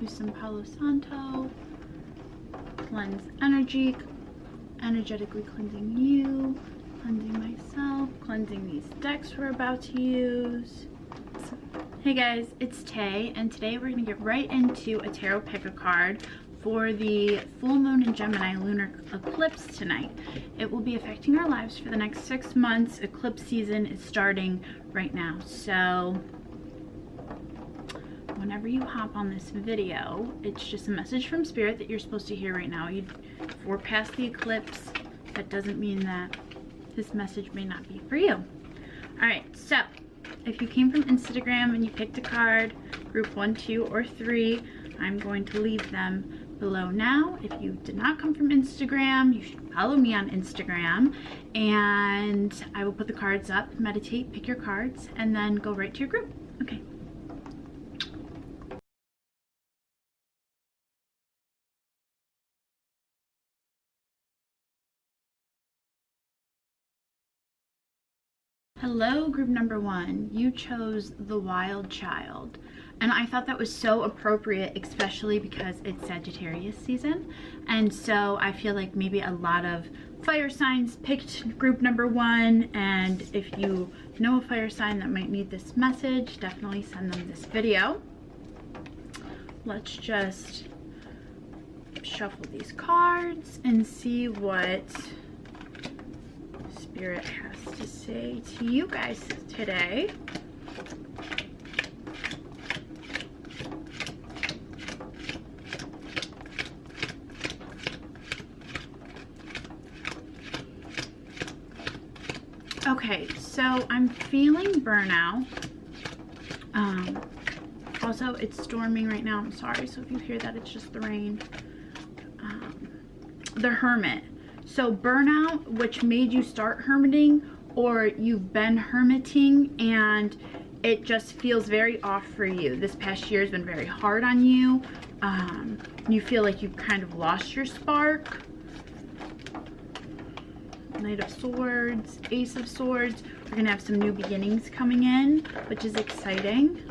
use some Palo Santo, cleanse energy, energetically cleansing you, cleansing myself, cleansing these decks we're about to use. Hey guys, it's Tay, and today we're going to get right into a tarot pick a card for the full moon in Gemini lunar eclipse tonight. It will be affecting our lives for the next 6 months. Eclipse season is starting right now, so whenever you hop on this video, it's just a message from spirit that you're supposed to hear right now. We're past the eclipse. That doesn't mean that this message may not be for you. Alright, so if you came from Instagram and you picked a card, group 1, 2, or 3, I'm going to leave them below now. If you did not come from Instagram, you should follow me on Instagram, and I will put the cards up, meditate, pick your cards, and then go right to your group. Okay. Hello, group number 1. You chose the wild child. And I thought that was so appropriate, especially because it's Sagittarius season. And so I feel like maybe a lot of fire signs picked group number 1. And if you know a fire sign that might need this message, definitely send them this video. Let's just shuffle these cards and see what Spirit has to say to you guys today. Okay, so I'm feeling burnout. Also, it's storming right now. I'm sorry, so if you hear that, it's just the rain. The Hermit. So burnout, which made you start hermiting, or you've been hermiting and it just feels very off for you. This past year has been very hard on you. You feel like you've kind of lost your spark. Knight of Swords, Ace of Swords. We're gonna have some new beginnings coming in, which is exciting,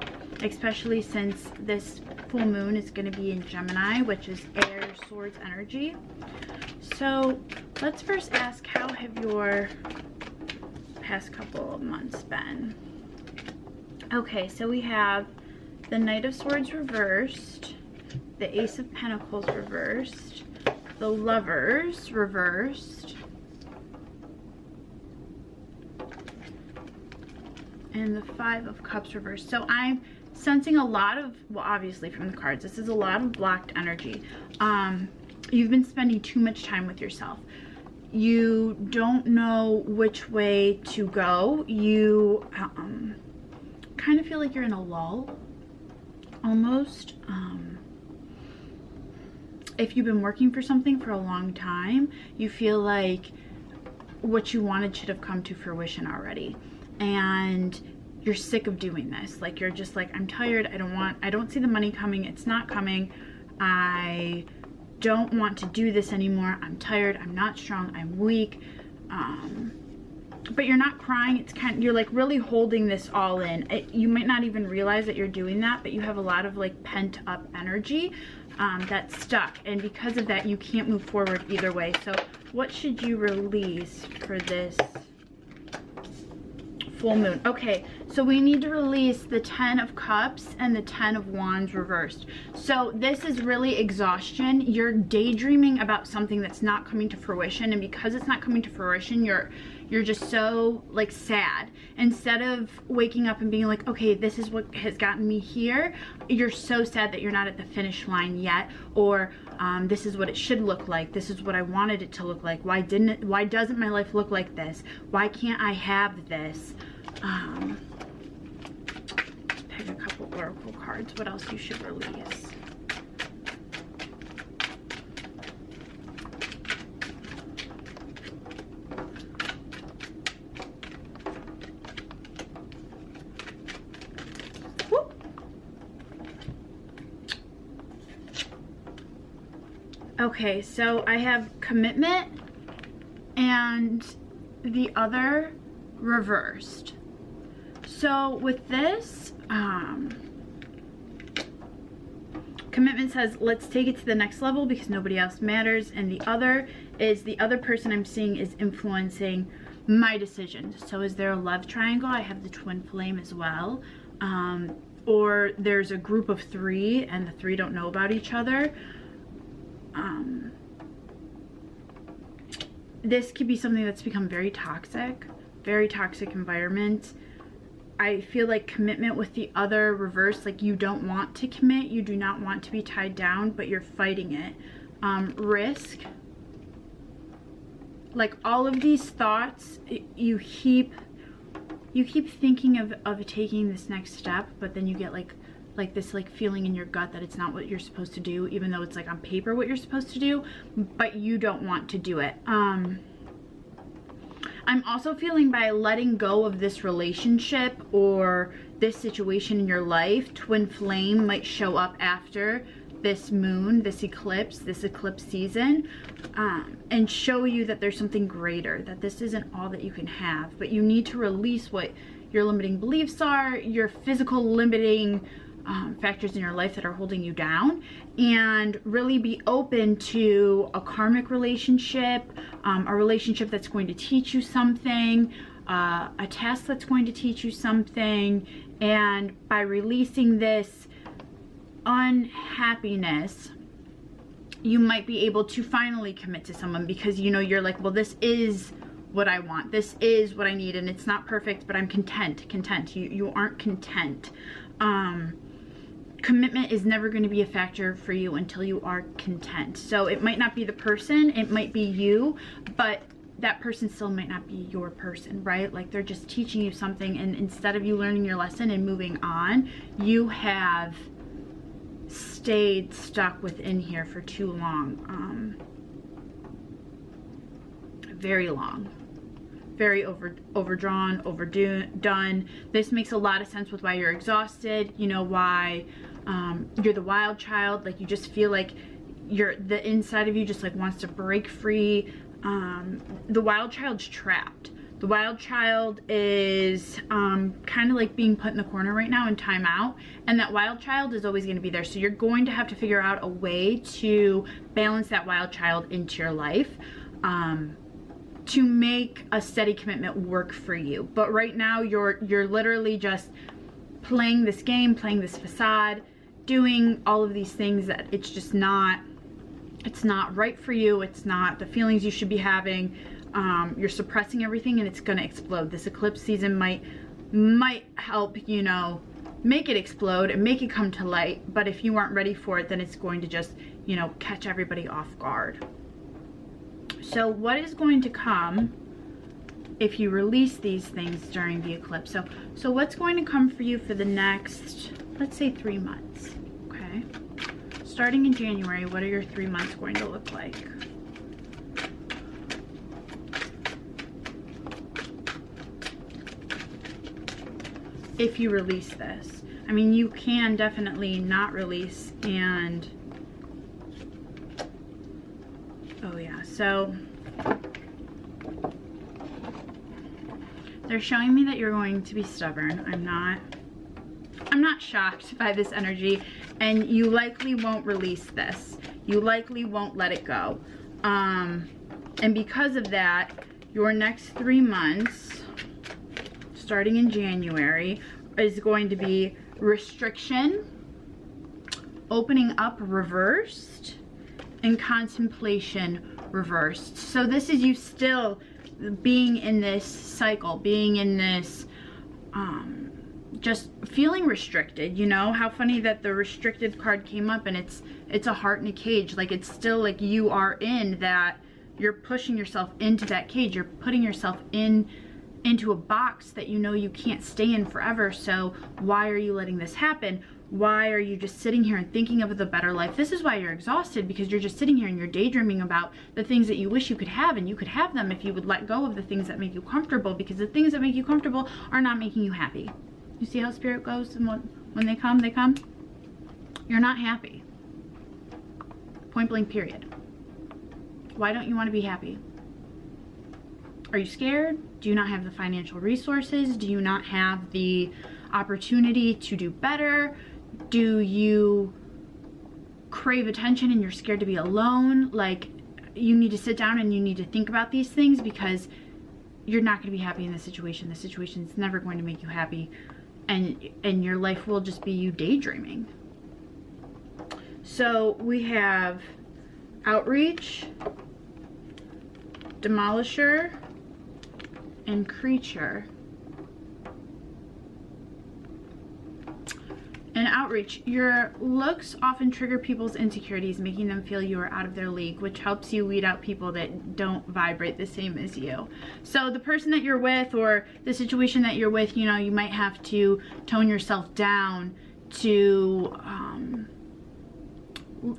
especially since this full moon is gonna be in Gemini, which is air swords energy. So let's first ask, how have your past couple of months been? Okay, so we have the Knight of Swords reversed, the Ace of Pentacles reversed, the Lovers reversed, and the Five of Cups reversed. So I'm sensing a lot of, well, obviously from the cards, this is a lot of blocked energy. You've been spending too much time with yourself. You don't know which way to go. You kind of feel like you're in a lull, almost. If you've been working for something for a long time, you feel like what you wanted should have come to fruition already. And you're sick of doing this. Like, you're just like, I'm tired. I don't see the money coming. It's not coming. I don't want to do this anymore. I'm tired. I'm not strong. I'm weak. But you're not crying. It's you're like really holding this all in. You might not even realize that you're doing that, but you have a lot of like pent up energy that's stuck. And because of that, you can't move forward either way. So what should you release for this full moon? Okay, so we need to release the 10 of Cups and the 10 of Wands reversed. So this is really exhaustion. You're daydreaming about something that's not coming to fruition, and because it's not coming to fruition, you're just so like sad. Instead of waking up and being like, okay, this is what has gotten me here, you're so sad that you're not at the finish line yet, or this is what it should look like. This is what I wanted it to look like. Why doesn't my life look like this? Why can't I have this? Pick a couple oracle cards. What else you should release? Whoop. Okay, so I have commitment and the other reversed. So with this, Commitment says, let's take it to the next level because nobody else matters. And the other is, the other person I'm seeing is influencing my decisions. So is there a love triangle? I have the twin flame as well. Or there's a group of 3 and the 3 don't know about each other. This could be something that's become very toxic environment. I feel like commitment with the other reverse, like you don't want to commit, you do not want to be tied down, but you're fighting it. Risk, like all of these thoughts, you keep thinking of taking this next step, but then you get like this like feeling in your gut that it's not what you're supposed to do, even though it's like on paper what you're supposed to do, but you don't want to do it. I'm also feeling by letting go of this relationship or this situation in your life, twin flame might show up after this moon, this eclipse season, and show you that there's something greater, that this isn't all that you can have, but you need to release what your limiting beliefs are, your physical limiting factors in your life that are holding you down, and really be open to a karmic relationship, a relationship that's going to teach you something, a test that's going to teach you something. And by releasing this unhappiness, you might be able to finally commit to someone because you know you're like, well, this is what I want, this is what I need, and it's not perfect, but I'm content. You aren't content. Commitment is never going to be a factor for you until you are content. So it might not be the person, it might be you, but that person still might not be your person, right? Like they're just teaching you something, and instead of you learning your lesson and moving on, you have stayed stuck within here for too long. Very long. Very overdrawn, overdone. This makes a lot of sense with why you're exhausted. You know why you're the wild child. Like you just feel like the inside of you just like wants to break free. The wild child's trapped. The wild child is kind of like being put in the corner right now in time out, and that wild child is always going to be there. So you're going to have to figure out a way to balance that wild child into your life. To make a steady commitment work for you. But right now you're literally just playing this game, playing this facade, doing all of these things that it's just not, it's not right for you. It's not the feelings you should be having. You're suppressing everything and it's gonna explode. This eclipse season might help, you know, make it explode and make it come to light. But if you aren't ready for it, then it's going to just, you know, catch everybody off guard. So what is going to come if you release these things during the eclipse? So what's going to come for you for the next, let's say 3 months, okay? Starting in January, what are your 3 months going to look like? If you release this. I mean, you can definitely not release and... Oh yeah, so they're showing me that you're going to be stubborn. I'm not shocked by this energy, and you likely won't release this. You likely won't let it go. And because of that, your next 3 months, starting in January, is going to be restriction, opening up reversed, and contemplation reversed. So this is you still being in this cycle, being in this just feeling restricted. You know how funny that the restricted card came up, and it's a heart in a cage. Like it's still like you are in that, you're pushing yourself into that cage, you're putting yourself into a box that you know you can't stay in forever. So why are you letting this happen? Why are you just sitting here and thinking of the better life? This is why you're exhausted, because you're just sitting here and you're daydreaming about the things that you wish you could have, and you could have them if you would let go of the things that make you comfortable, because the things that make you comfortable are not making you happy. You see how spirit goes, and when they come, they come. You're not happy. Point blank period. Why don't you want to be happy? Are you scared? Do you not have the financial resources? Do you not have the opportunity to do better? Do you crave attention and you're scared to be alone, like, you need to sit down and you need to think about these things, because you're not going to be happy in this situation. The situation's never going to make you happy, and your life will just be you daydreaming. So we have outreach, demolisher, and creature. And outreach, your looks often trigger people's insecurities, making them feel you are out of their league, which helps you weed out people that don't vibrate the same as you. So the person that you're with, or the situation that you're with, you know, you might have to tone yourself down to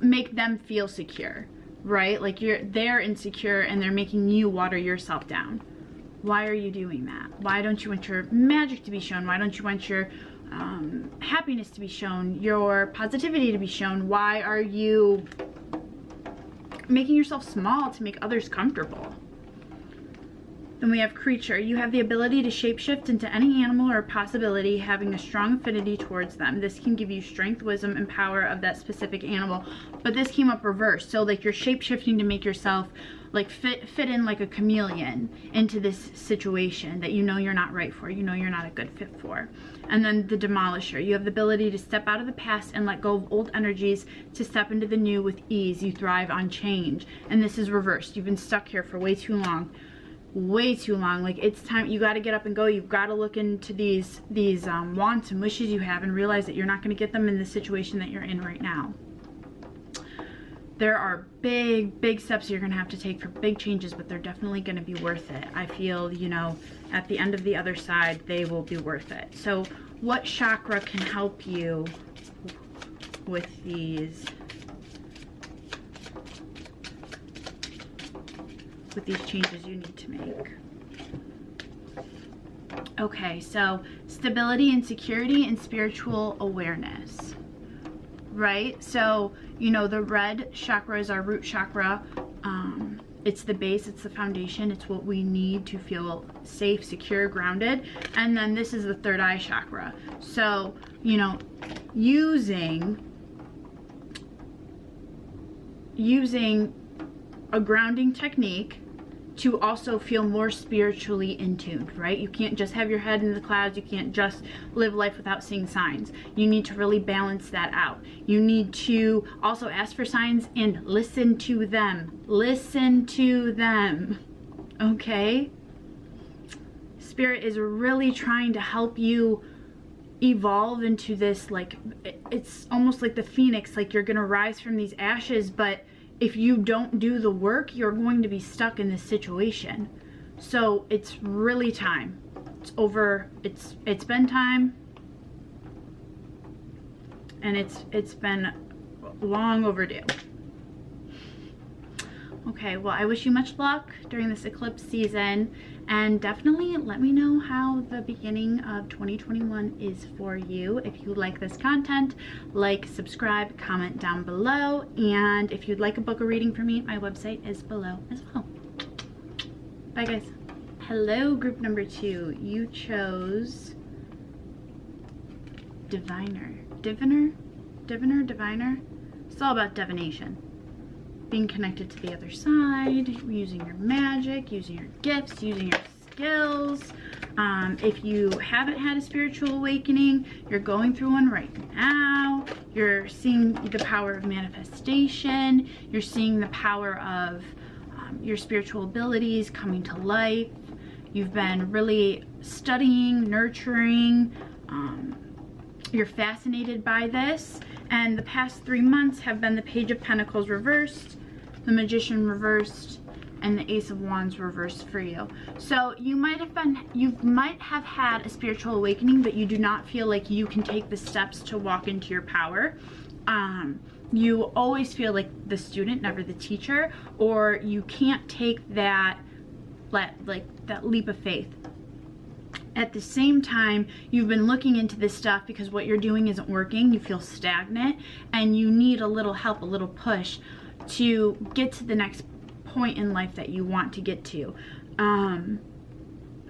make them feel secure, right? Like they're insecure and they're making you water yourself down. Why are you doing that? Why don't you want your magic to be shown? Why don't you want your happiness to be shown, your positivity to be shown? Why are you making yourself small to make others comfortable? Then we have creature. You have the ability to shapeshift into any animal or possibility, having a strong affinity towards them. This can give you strength, wisdom, and power of that specific animal. But this came up reversed. So like you're shapeshifting to make yourself like fit in like a chameleon into this situation that you know you're not right for, you know you're not a good fit for. And then the demolisher. You have the ability to step out of the past and let go of old energies to step into the new with ease. You thrive on change. And this is reversed. You've been stuck here for way too long. Way too long. Like, it's time. You got to get up and go. You've got to look into these wants and wishes you have and realize that you're not going to get them in the situation that you're in right now. There are big steps you're going to have to take for big changes, but they're definitely going to be worth it. I feel, you know, at the end of the other side, they will be worth it. So what chakra can help you with these changes you need to make? Okay, so stability and security and spiritual awareness, right? So, you know, the red chakra is our root chakra. It's the base, it's the foundation, it's what we need to feel safe, secure, grounded. And then this is the third eye chakra. So, you know, using a grounding technique to also feel more spiritually in tune, right? You can't just have your head in the clouds. You can't just live life without seeing signs. You need to really balance that out. You need to also ask for signs and listen to them. Listen to them, okay? Spirit is really trying to help you evolve into this, like, it's almost like the phoenix, like you're gonna rise from these ashes, but if you don't do the work, you're going to be stuck in this situation. So it's really time. It's over. It's been time, and it's been long overdue. Okay, well, I wish you much luck during this eclipse season, and definitely let me know how the beginning of 2021 is for you. If you like this content, like, subscribe, comment down below, and if you'd like a book or reading from me, my website is below as well. Bye, guys. Hello, group number 2. You chose Diviner. Diviner? It's all about divination. Being connected to the other side, using your magic, using your gifts, using your skills. If you haven't had a spiritual awakening, you're going through one right now. You're seeing the power of manifestation. You're seeing the power of your spiritual abilities coming to life. You've been really studying, nurturing. You're fascinated by this, and the past 3 months have been the Page of Pentacles reversed, the Magician reversed, and the Ace of Wands reversed for you. So you might have had a spiritual awakening, but you do not feel like you can take the steps to walk into your power. You always feel like the student, never the teacher, or you can't take that leap of faith. At the same time, you've been looking into this stuff because what you're doing isn't working. You feel stagnant and you need a little help, a little push to get to the next point in life that you want to get to.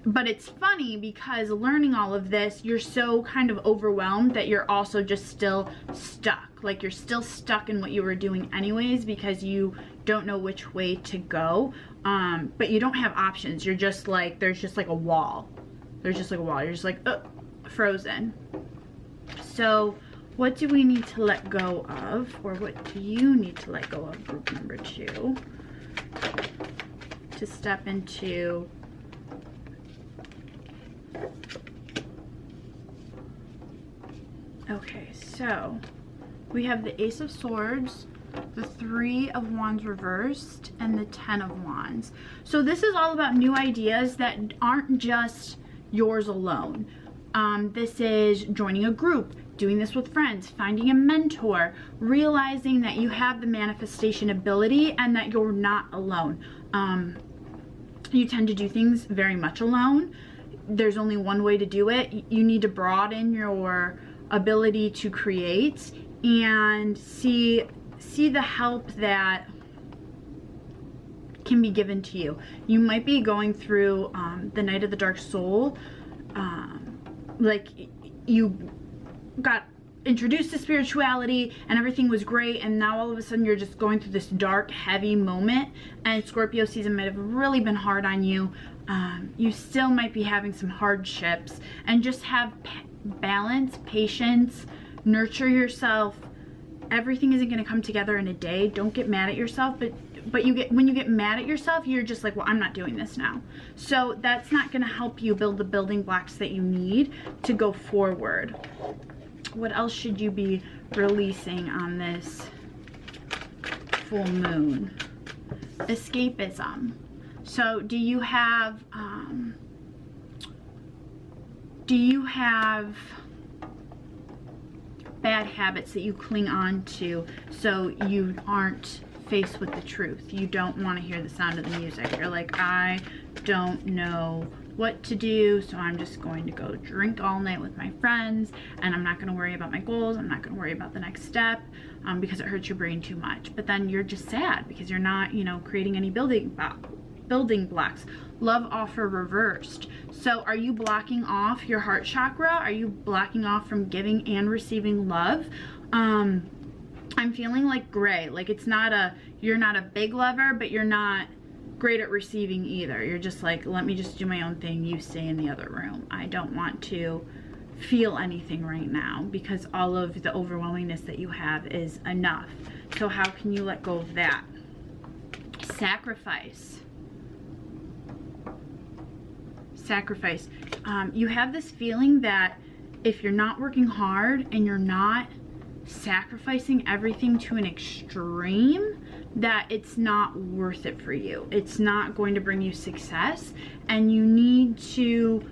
But it's funny because learning all of this, you're so kind of overwhelmed that you're also just still stuck. Like you're still stuck in what you were doing anyways because you don't know which way to go. But you don't have options. You're just like, there's just like a wall. There's just like a wall. You're just like, frozen. So what do we need to let go of? Or what do you need to let go of, group number 2? To step into okay, so we have the Ace of Swords, the 3 of Wands reversed, and the 10 of Wands. So this is all about new ideas that aren't just yours alone. This is joining a group, doing this with friends, finding a mentor, realizing that you have the manifestation ability and that you're not alone. You tend to do things very much alone. There's only one way to do it. You need to broaden your ability to create and see the help that can be given to you. You might be going through the Night of the Dark Soul, like you got introduced to spirituality and everything was great, and now all of a sudden you're just going through this dark, heavy moment, and Scorpio season might have really been hard on you. You still might be having some hardships, and just have balance, patience, nurture yourself. Everything isn't going to come together in a day. Don't get mad at yourself, but when you get mad at yourself, you're just like, well, I'm not doing this now. So that's not going to help you build the building blocks that you need to go forward. What else should you be releasing on this full moon? Escapism. So do you have bad habits that you cling on to so you aren't faced with the truth? You don't want to hear the sound of the music. You're like, I don't know what to do, so I'm just going to go drink all night with my friends, and I'm not going to worry about my goals. I'm not going to worry about the next step because it hurts your brain too much. But then you're just sad because you're not, creating any building blocks. Love offer reversed. So are you blocking off your heart chakra? Are you blocking off from giving and receiving love? I'm feeling like gray. Like you're not a big lover, but you're not great at receiving either. You're just like, let me just do my own thing. You stay in the other room. I don't want to feel anything right now because all of the overwhelmingness that you have is enough. So how can you let go of that? Sacrifice. Sacrifice. You have this feeling that if you're not working hard and you're not sacrificing everything to an extreme, that it's not worth it for you. It's not going to bring you success, and you need to,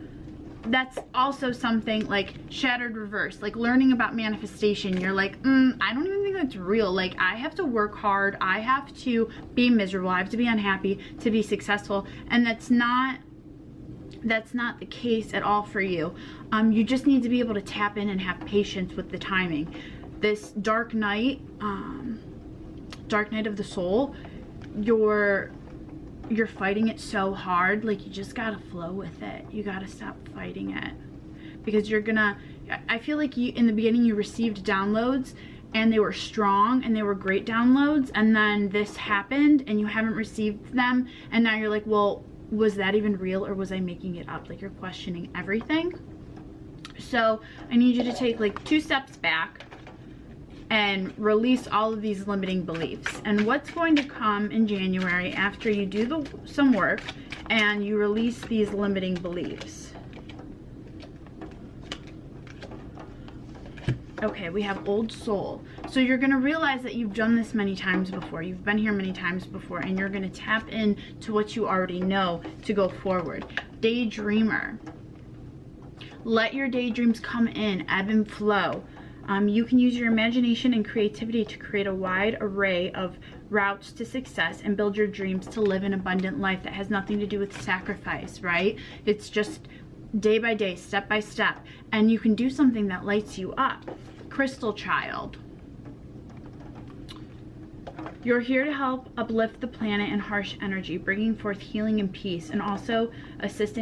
that's also something like shattered reverse, like learning about manifestation. You're like, I don't even think that's real. Like, I have to work hard, I have to be miserable, I have to be unhappy to be successful, and that's not the case at all for you. You just need to be able to tap in and have patience with the timing. This dark night of the soul, you're fighting it so hard. Like, you just gotta flow with it. You gotta stop fighting it, because I feel like in the beginning you received downloads and they were strong and they were great downloads, and then this happened and you haven't received them, and now you're like, well, was that even real, or was I making it up? Like, you're questioning everything. So I need you to take like 2 steps back and release all of these limiting beliefs. And what's going to come in January after you do some work and you release these limiting beliefs? Okay, we have old soul. So you're gonna realize that you've done this many times before. You've been here many times before, and you're gonna tap into what you already know to go forward. Daydreamer. Let your daydreams come in, ebb and flow. You can use your imagination and creativity to create a wide array of routes to success and build your dreams to live an abundant life that has nothing to do with sacrifice, right? It's just day by day, step by step, and you can do something that lights you up. Crystal child. You're here to help uplift the planet and harsh energy, bringing forth healing and peace, and also assist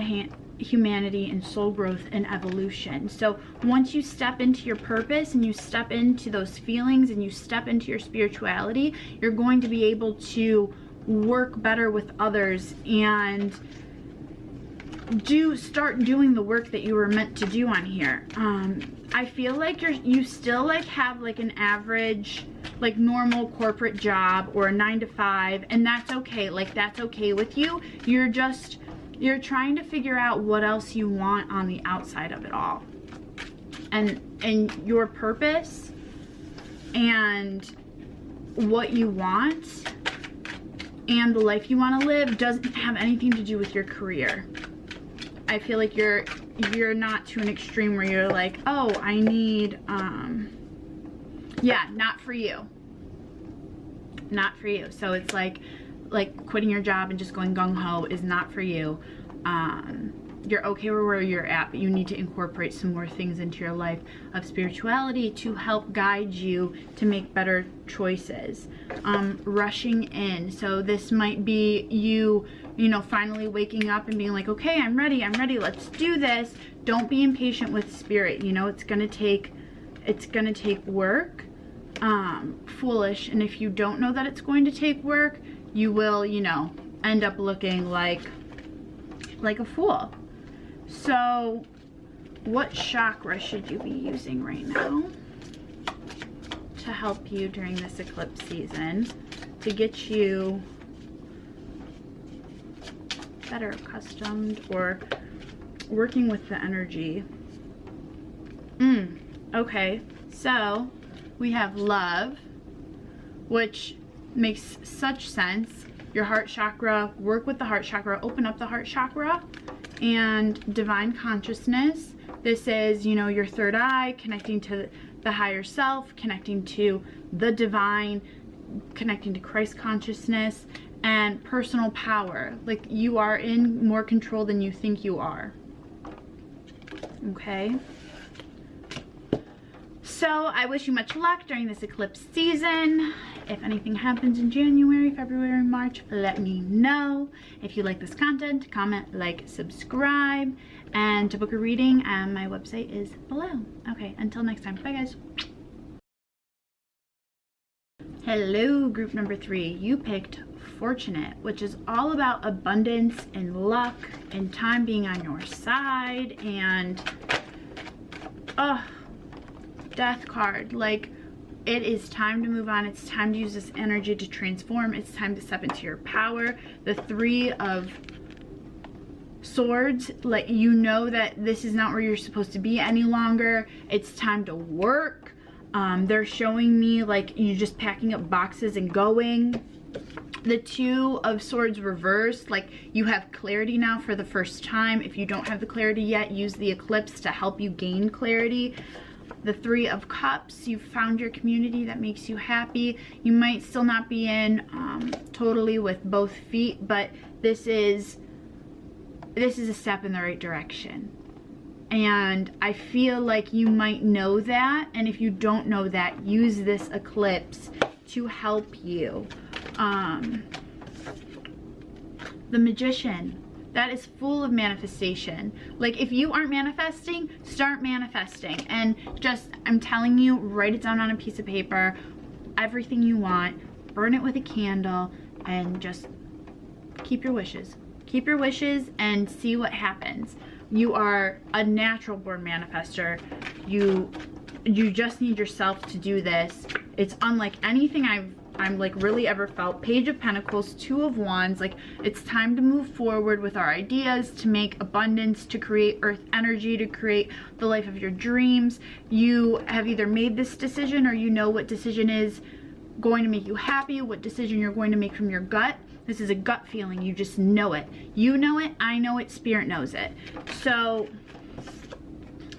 humanity and soul growth and evolution. So once you step into your purpose and you step into those feelings and you step into your spirituality, you're going to be able to work better with others and start doing the work that you were meant to do on here. I feel like you still like have like an average, like normal corporate job or a 9-to-5, and that's okay. Like that's okay with you. You're trying to figure out what else you want on the outside of it all. And your purpose and what you want and the life you want to live doesn't have anything to do with your career. I feel like you're not to an extreme where you're like, oh, I need, yeah, not for you. Not for you. So it's like quitting your job and just going gung-ho is not for you. You're okay where you're at, but you need to incorporate some more things into your life of spirituality to help guide you to make better choices. Rushing in. So this might be you know, finally waking up and being like, okay, I'm ready, let's do this. Don't be impatient with spirit. You know, it's gonna take work. Foolish. And if you don't know that it's going to take work, you will, you know, end up looking like a fool. So what chakra should you be using right now to help you during this eclipse season to get you better accustomed or working with the energy? Okay, so we have love, which makes such sense. Your heart chakra, work with the heart chakra, open up the heart chakra. And divine consciousness, this is, you know, your third eye, connecting to the higher self, connecting to the divine, connecting to Christ consciousness, and personal power. Like you are in more control than you think you are. Okay. So I wish you much luck during this eclipse season. If anything happens in January, February, March, let me know. If you like this content, comment, like, subscribe. And to book a reading, my website is below. Okay, until next time. Bye, guys. Hello, group number 3. You picked Fortunate, which is all about abundance and luck and time being on your side and Death card. Like, it is time to move on. It's time to use this energy to transform. It's time to step into your power. The 3 of Swords, like, you know that this is not where you're supposed to be any longer. It's time to work. They're showing me like you just packing up boxes and going. The 2 of Swords reversed, like you have clarity now for the first time. If you don't have the clarity yet, use the eclipse to help you gain clarity. The 3 of Cups, you've found your community that makes you happy. You might still not be in totally with both feet, but this is a step in the right direction. And I feel like you might know that, and if you don't know that, use this eclipse to help you. The Magician, that is full of manifestation. Like, if you aren't manifesting, start manifesting. And just, I'm telling you, write it down on a piece of paper, everything you want, burn it with a candle, and just keep your wishes. Keep your wishes and see what happens. You are a natural born manifester. You just need yourself to do this. It's unlike anything I'm like really ever felt. Page of Pentacles, 2 of Wands. Like, it's time to move forward with our ideas, to make abundance, to create earth energy, to create the life of your dreams. You have either made this decision, or you know what decision is going to make you happy, what decision you're going to make from your gut. This is a gut feeling. You just know it. You know it, I know it, Spirit knows it. So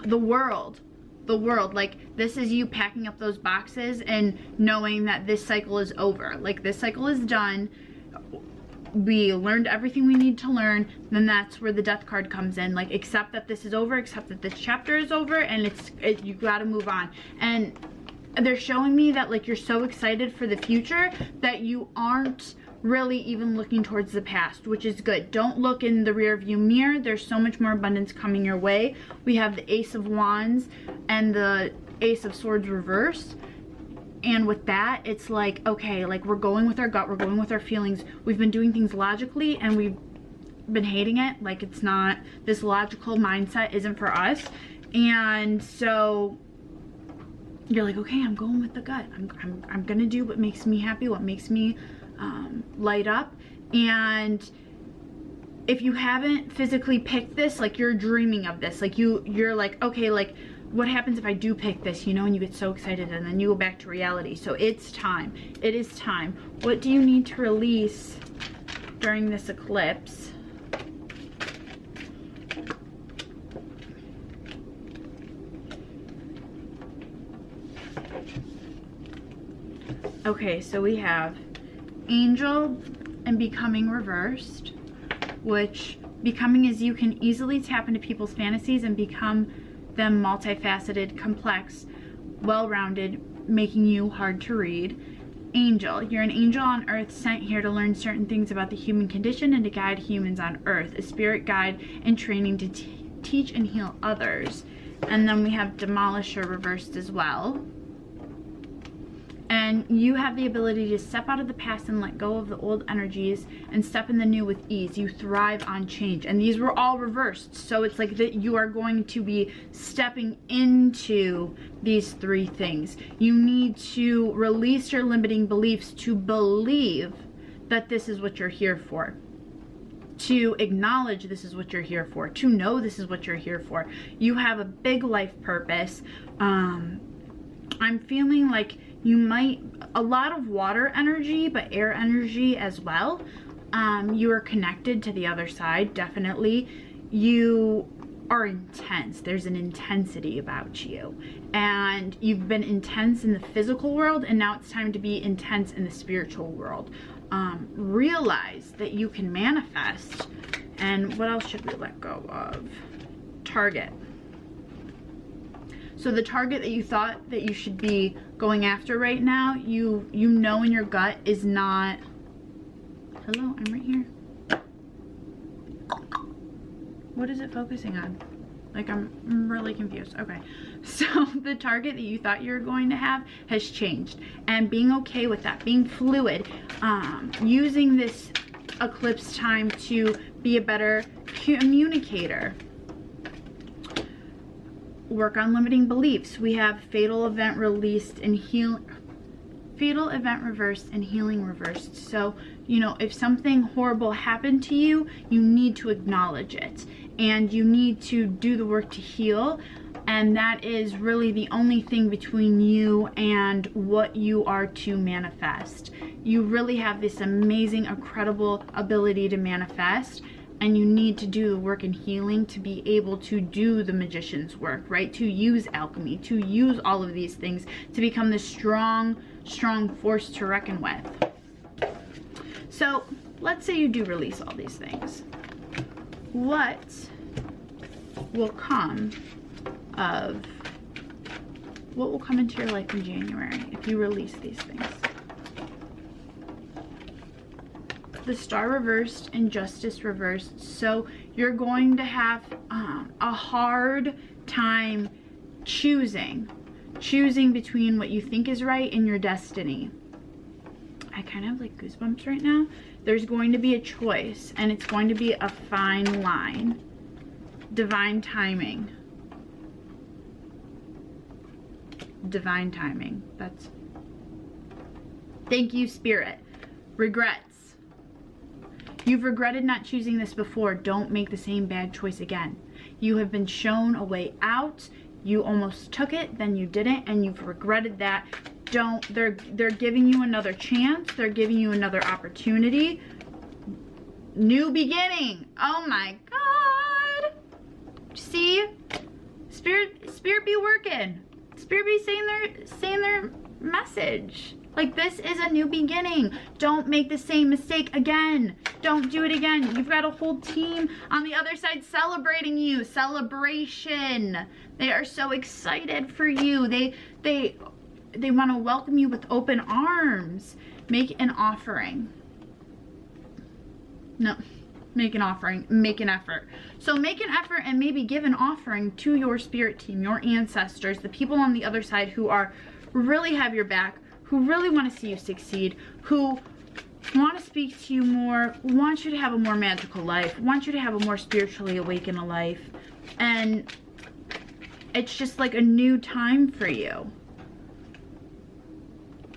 the world, like, this is you packing up those boxes and knowing that this cycle is over. Like, this cycle is done. We learned everything we need to learn. Then that's where the Death card comes in. Like, accept that this is over, accept that this chapter is over, and you gotta move on. And they're showing me that, like, you're so excited for the future that you aren't really even looking towards the past, which is good. Don't look in the rear view mirror. There's so much more abundance coming your way. We have the Ace of Wands and the Ace of Swords reversed. And with that, it's like, okay, like we're going with our gut, we're going with our feelings. We've been doing things logically and we've been hating it. Like, it's not, this logical mindset isn't for us. And so you're like, okay, I'm going with the gut. I'm gonna do what makes me happy, what makes me light up. And if you haven't physically picked this, like you're dreaming of this, like you're like, okay, like what happens if I do pick this, you know, and you get so excited and then you go back to reality. So it's time. It is time. What do you need to release during this eclipse? Okay, so we have Angel and Becoming reversed, which becoming is you can easily tap into people's fantasies and become them multifaceted, complex, well-rounded, making you hard to read. Angel, you're an angel on earth sent here to learn certain things about the human condition and to guide humans on earth, a spirit guide and training to teach and heal others. And then we have Demolisher reversed as well. And you have the ability to step out of the past and let go of the old energies and step in the new with ease. You thrive on change. And these were all reversed. So it's like that you are going to be stepping into these three things. You need to release your limiting beliefs to believe that this is what you're here for. To acknowledge this is what you're here for. To know this is what you're here for. You have a big life purpose. I'm feeling like you might, a lot of water energy, but air energy as well. You are connected to the other side, definitely. You are intense. There's an intensity about you. And you've been intense in the physical world, and now it's time to be intense in the spiritual world. Realize that you can manifest. And what else should we let go of? Target. So the target that you thought that you should be going after right now, you know in your gut is not, hello, I'm right here. What is it focusing on? Like, I'm really confused. Okay, so the target that you thought you were going to have has changed, and being okay with that, being fluid, using this eclipse time to be a better communicator. Work on limiting beliefs. We have fatal event released and fatal event reversed and healing reversed. So, you know, if something horrible happened to you, you need to acknowledge it and you need to do the work to heal. And that is really the only thing between you and what you are to manifest. You really have this amazing, incredible ability to manifest. And you need to do the work in healing to be able to do the magician's work, right? To use alchemy, to use all of these things, to become this strong, strong force to reckon with. So let's say you do release all these things. What will come into your life in January if you release these things? The Star reversed and Justice reversed. So you're going to have a hard time choosing between what you think is right and your destiny. I kind of have like goosebumps right now. There's going to be a choice, and it's going to be a fine line. Divine timing. Divine timing. That's, thank you, Spirit. Regrets. You've regretted not choosing this before. Don't make the same bad choice again. You have been shown a way out. You almost took it, then you didn't, and you've regretted that. They're giving you another chance. They're giving you another opportunity. New beginning. Oh my God. See? Spirit be working. Spirit be saying their message. Like, this is a new beginning. Don't make the same mistake again. Don't do it again. You've got a whole team on the other side celebrating you. Celebration. They are so excited for you. They want to welcome you with open arms. Make an offering. No. Make an offering, make an effort. So make an effort and maybe give an offering to your spirit team, your ancestors, the people on the other side who really have your back, who really want to see you succeed, who want to speak to you more, want you to have a more magical life, want you to have a more spiritually awakened life. And it's just like a new time for you.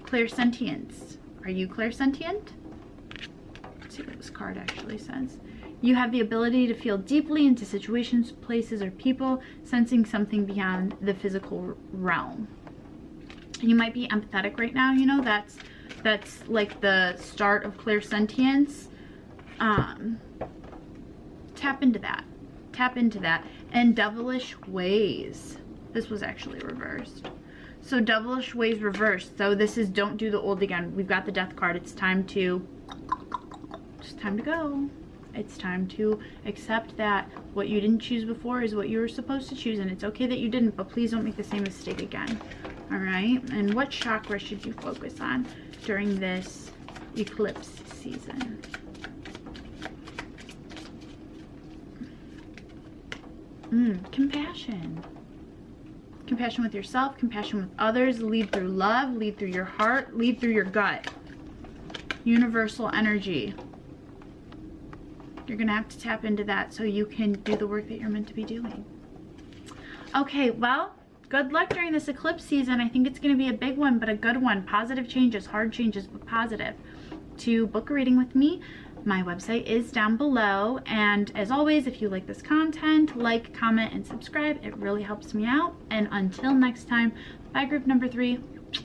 Clairsentience. Are you clairsentient? Let's see what this card actually says. You have the ability to feel deeply into situations, places, or people, sensing something beyond the physical realm. You might be empathetic right now, you know, that's like the start of clairsentience. Tap into that. Tap into that. And devilish ways. This was actually reversed. So devilish ways reversed. So this is don't do the old again. We've got the death card. It's time to go. It's time to accept that what you didn't choose before is what you were supposed to choose, and it's okay that you didn't, but please don't make the same mistake again. All right? And what chakra should you focus on during this eclipse season? Compassion. Compassion with yourself, compassion with others, lead through love, lead through your heart, lead through your gut. Universal energy. You're going to have to tap into that so you can do the work that you're meant to be doing. Okay, well, good luck during this eclipse season. I think it's going to be a big one, but a good one. Positive changes, hard changes, but positive. To book a reading with me, my website is down below. And as always, if you like this content, like, comment, and subscribe. It really helps me out. And until next time, bye group number 3.